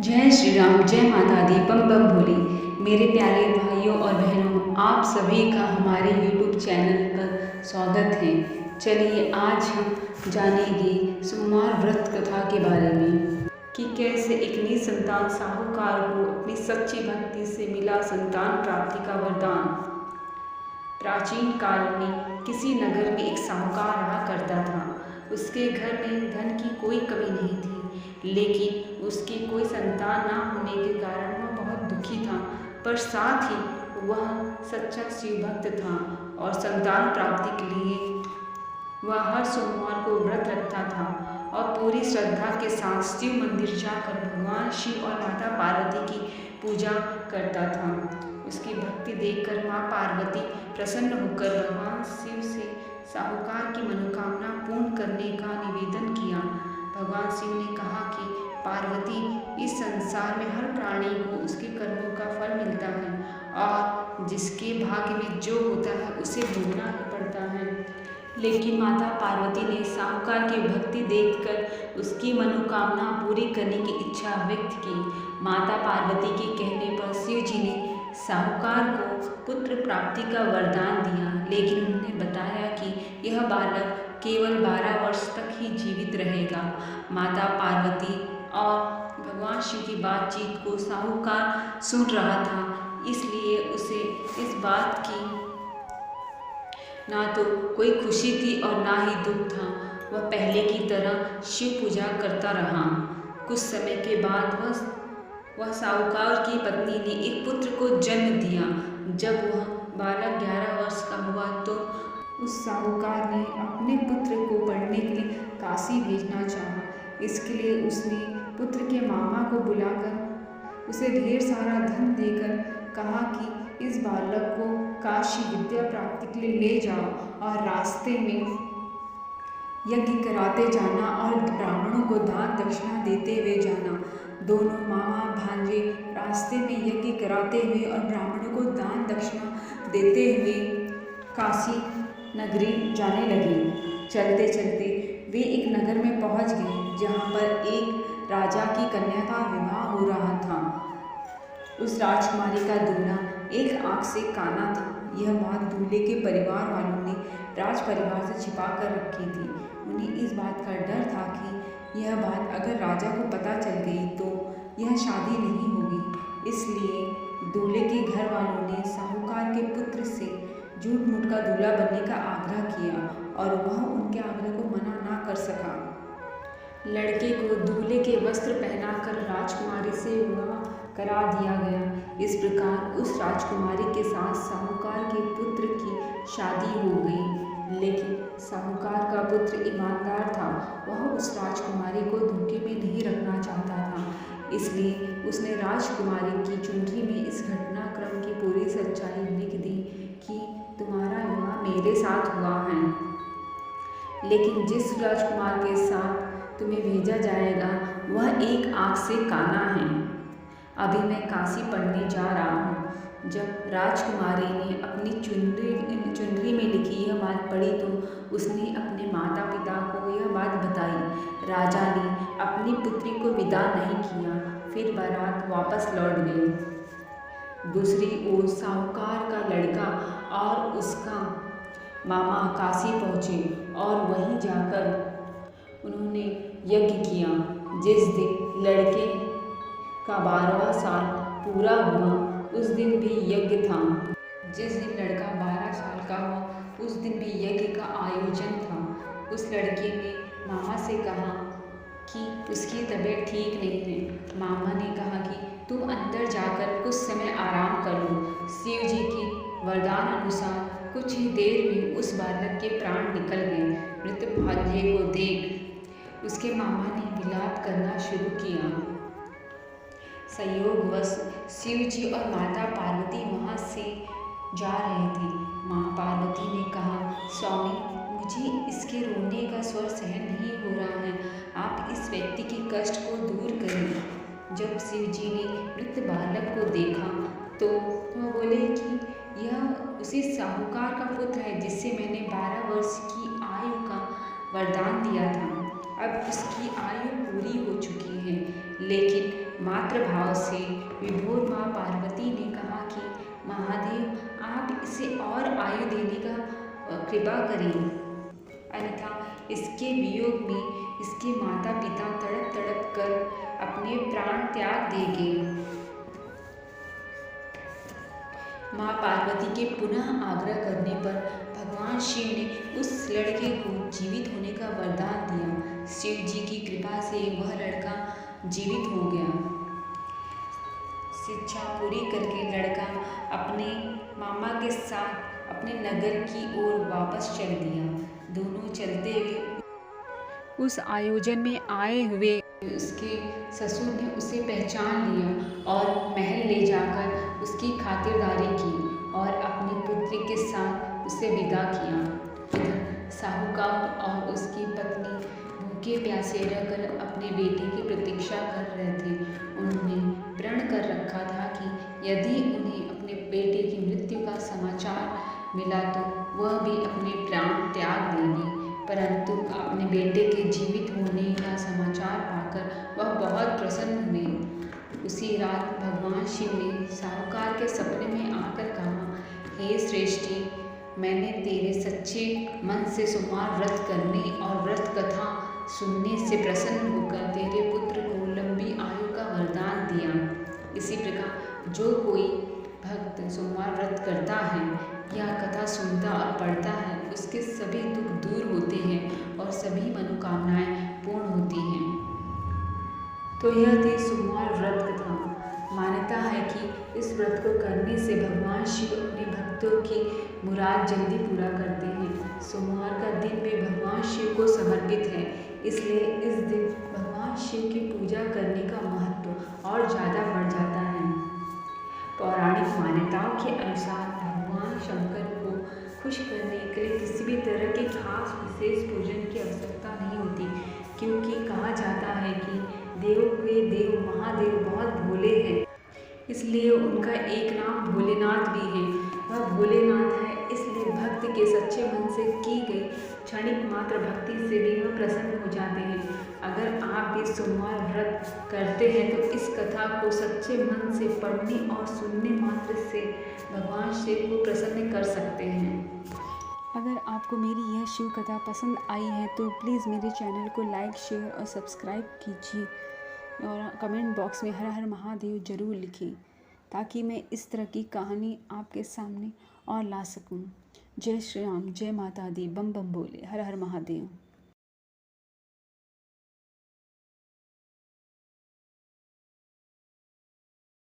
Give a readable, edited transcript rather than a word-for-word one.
जय श्री राम, जय माता दी, बम बम भोली। मेरे प्यारे भाइयों और बहनों, आप सभी का हमारे YouTube चैनल पर स्वागत है। चलिए आज हम जानेंगे सोमवार व्रत कथा के बारे में कि कैसे एक निसंतान साहूकार को अपनी सच्ची भक्ति से मिला संतान प्राप्ति का वरदान। प्राचीन काल में किसी नगर में एक साहूकार रहा करता था। उसके घर में धन की कोई कमी नहीं थी, लेकिन उसकी कोई संतान ना होने के कारण वह बहुत दुखी था। पर साथ ही वह सच्चा शिव भक्त था और संतान प्राप्ति के लिए वह हर सोमवार को व्रत रखता था और पूरी श्रद्धा के साथ शिव मंदिर जाकर भगवान शिव और माता पार्वती की पूजा करता था। उसकी भक्ति देखकर माँ पार्वती प्रसन्न होकर भगवान शिव से साहूकार की मनोकामना पूर्ण करने का निवेदन किया। भगवान शिव ने कहा कि पार्वती, इस संसार में हर प्राणी को उसके कर्मों का फल मिलता है और जिसके भाग्य में जो होता है उसे भोगना ही पड़ता है। लेकिन माता पार्वती ने साहूकार की भक्ति देखकर उसकी मनोकामना पूरी करने की इच्छा व्यक्त की। माता पार्वती के कहने पर शिव जी ने साहूकार को पुत्र प्राप्ति का वरदान दिया, लेकिन उन्होंने बताया कि यह बालक केवल 12 वर्ष तक ही जीवित रहेगा। माता पार्वती और भगवान शिव की बातचीत को साहूकार सुन रहा था, इसलिए उसे इस बात की ना तो कोई खुशी थी और ना ही दुख था। वह पहले की तरह शिव पूजा करता रहा। कुछ समय के बाद वह साहूकार की पत्नी ने एक पुत्र को जन्म दिया। जब वह बालक 11 वर्ष का हुआ तो उस साहूकार ने अपने पुत्र को पढ़ने के लिए काशी भेजना चाहा। इसके लिए उसने पुत्र के मामा को बुलाकर उसे ढेर सारा धन देकर कहा कि इस बालक को काशी विद्या प्राप्ति के लिए ले जाओ और रास्ते में यज्ञ कराते जाना और ब्राह्मणों को दान दक्षिणा देते हुए जाना। दोनों मामा भांजे रास्ते में यज्ञ कराते हुए और ब्राह्मणों को दान दक्षिणा देते हुए काशी नगरी जाने लगे। चलते चलते वे एक नगर में पहुंच गए, जहां पर एक राजा की कन्या का विवाह हो रहा था। उस राजकुमारी का दूल्हा एक आंख से काना था। यह बात दूल्हे के परिवार वालों ने राज परिवार से छिपा कर रखी थी। उन्हें इस बात का डर था कि यह बात अगर राजा को पता चल गई तो यह शादी नहीं होगी। इसलिए दूल्हे के घर वालों ने साहूकार के पुत्र से झूठ मूठ का दूल्हा बनने का आग्रह किया और वह उनके आग्रह को मना ना कर सका। लड़के को दूल्हे के वस्त्र पहनाकर राजकुमारी से विवाह करा दिया गया। इस प्रकार उस राजकुमारी के साथ साहूकार के पुत्र की शादी हो गई। लेकिन साहूकार का पुत्र ईमानदार था। वह उस राजकुमारी को धोखे में नहीं रखना चाहता था, इसलिए उसने राजकुमारी की चुनरी में इस घटनाक्रम की पूरी सच्चाई लिख दी कि तुम्हारा विवाह मेरे साथ हुआ है, लेकिन जिस राजकुमार के साथ तुम्हें भेजा जाएगा वह एक आंख से काना है। अभी मैं काशी पढ़ने जा रहा हूँ। जब राजकुमारी ने अपनी चुनरी में लिखी यह बात पढ़ी तो उसने अपने माता पिता को यह बात बताई। राजा ने अपनी पुत्री को विदा नहीं किया, फिर बारात वापस लौट गई। दूसरी ओर साहूकार का लड़का और उसका मामा काशी पहुँचे और वहीं जाकर उन्होंने यज्ञ किया। जिस दिन लड़के का 12वां साल पूरा हुआ उस दिन भी यज्ञ था। जिस दिन लड़का 12 साल का हुआ उस दिन भी यज्ञ का आयोजन था। उस लड़के ने मामा से कहा कि उसकी तबीयत ठीक नहीं है। मामा ने कहा कि तुम अंदर जाकर कुछ समय आराम कर लो। शिव जी के वरदान अनुसार कुछ ही देर में उस बालक के प्राण निकल गए। मृत भांजे को देख उसके मामा ने विलाप करना शुरू किया। संयोगवश शिव जी और माता पार्वती वहाँ से जा रहे थे। माँ पार्वती ने कहा, स्वामी, मुझे इसके रोने का स्वर सहन नहीं हो रहा है। आप इस व्यक्ति के कष्ट को दूर करिए। जब शिव जी ने मृत बालक को देखा तो वह बोले कि यह उसी साहूकार का पुत्र है जिससे मैंने 12 वर्ष की आयु का वरदान दिया था। अब उसकी आयु पूरी हो चुकी है, लेकिन मातृभाव से विभोर माँ पार्वती ने कहा कि महादेव, आप इसे और आयु देने का कृपा करें, अन्यथा इसके वियोग में इसके माता पिता तड़प तड़प कर अपने प्राण त्याग देंगे। माँ पार्वती के पुनः आग्रह करने पर भगवान शिव ने उस लड़के को जीवित होने का वरदान दिया। शिव जी की कृपा से वह लड़का जीवित हो गया। शिक्षा पूरी करके लड़का अपने मामा के साथ अपने नगर की ओर वापस चल दिया। दोनों चलते हुए उस आयोजन में आए हुए उसके ससुर ने उसे पहचान लिया और महल ले जाकर उसकी खातिरदारी की और अपनी पुत्री के साथ उसे विदा किया। इधर साहूकार और उसकी पत्नी भूखे प्यासे रहकर अपने बेटे की प्रतीक्षा कर रहे थे। उन्होंने प्रण कर रखा था कि यदि उन्हें अपने बेटे की मृत्यु का समाचार मिला तो वह भी अपने प्राण त्याग देंगे। परंतु अपने बेटे के जीवित होने का समाचार पाकर वह बहुत प्रसन्न हुए। उसी रात भगवान शिव ने साहूकार के सपने में आकर कहा, हे श्रेष्ठी, मैंने तेरे सच्चे मन से सोमवार व्रत करने और व्रत कथा सुनने से प्रसन्न होकर तेरे पुत्र को लंबी आयु का वरदान दिया। इसी प्रकार जो कोई भक्त सोमवार व्रत करता है या कथा सुनता और पढ़ता है, उसके सभी दुख दूर होते हैं और सभी मनोकामनाएं पूर्ण होती हैं। तो यह थी सोमवार व्रत कथा। मान्यता है कि इस व्रत को करने से भगवान शिव अपने भक्तों की मुराद जल्दी पूरा करते हैं। सोमवार का दिन भी भगवान शिव को समर्पित है, इसलिए इस दिन भगवान शिव की पूजा करने का महत्व और ज़्यादा बढ़ जाता है। पौराणिक मान्यताओं के अनुसार भगवान शंकर को खुश करने के लिए किसी भी तरह की खास विशेष पूजन की आवश्यकता नहीं होती, क्योंकि कहा जाता है कि देव हुए देव महादेव बहुत भोले हैं, इसलिए उनका एक नाम भोलेनाथ भी है। वह भोलेनाथ है, इसलिए भक्त के सच्चे मन से की गई क्षणिक मात्र भक्ति से भी वह प्रसन्न हो जाते हैं। अगर आप भी सोमवार व्रत करते हैं तो इस कथा को सच्चे मन से पढ़ने और सुनने मात्र से भगवान शिव को प्रसन्न कर सकते हैं। अगर आपको मेरी यह शिव कथा पसंद आई है तो प्लीज़ मेरे चैनल को लाइक, शेयर और सब्सक्राइब कीजिए और कमेंट बॉक्स में हर हर महादेव ज़रूर लिखें, ताकि मैं इस तरह की कहानी आपके सामने और ला सकूं। जय श्री राम, जय माता दी, बम बम बोले, हर हर महादेव।